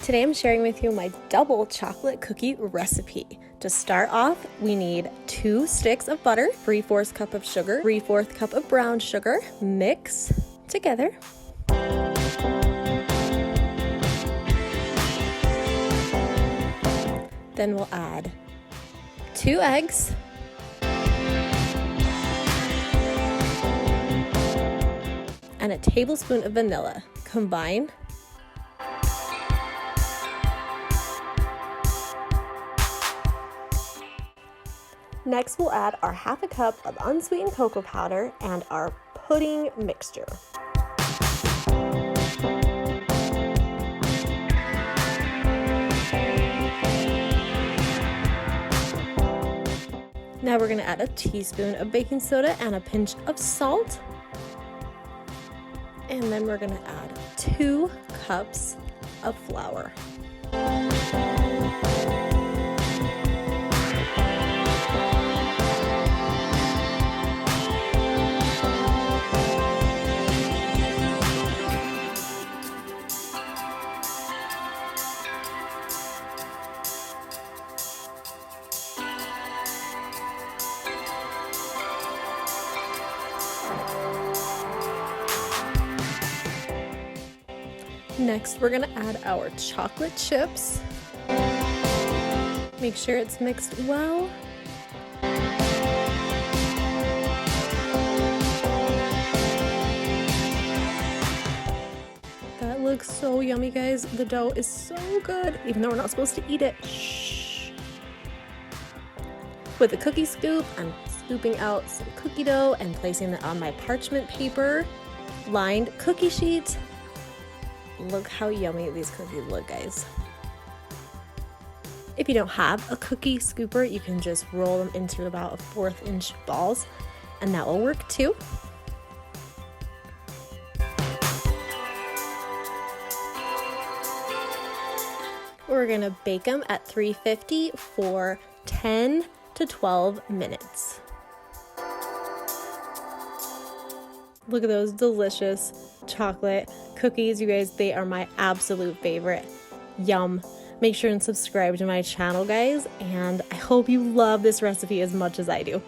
Today I'm sharing with you my double chocolate cookie recipe. To start off, we need 2 sticks of butter, 3/4 cup of sugar, 3/4 cup of brown sugar. Mix together. Then we'll add 2 eggs, and a tablespoon of vanilla. Combine. Next, we'll add our 1/2 cup of unsweetened cocoa powder and our pudding mixture. Now we're going to add a teaspoon of baking soda and a pinch of salt. And then we're going to add 2 cups of flour. Next, we're going to add our chocolate chips. Make sure it's mixed well. That looks so yummy, guys. The dough is so good, even though we're not supposed to eat it. Shh. With a cookie scoop, I'm scooping out some cookie dough and placing it on my parchment paper lined cookie sheet. Look how yummy these cookies look, guys. If you don't have a cookie scooper, you can just roll them into about 1/4 inch balls, and that will work too. We're gonna bake them at 350 for 10 to 12 minutes. Look at those delicious chocolate cookies, you guys. They are my absolute favorite. Yum. Make sure and subscribe to my channel, guys, and I hope you love this recipe as much as I do.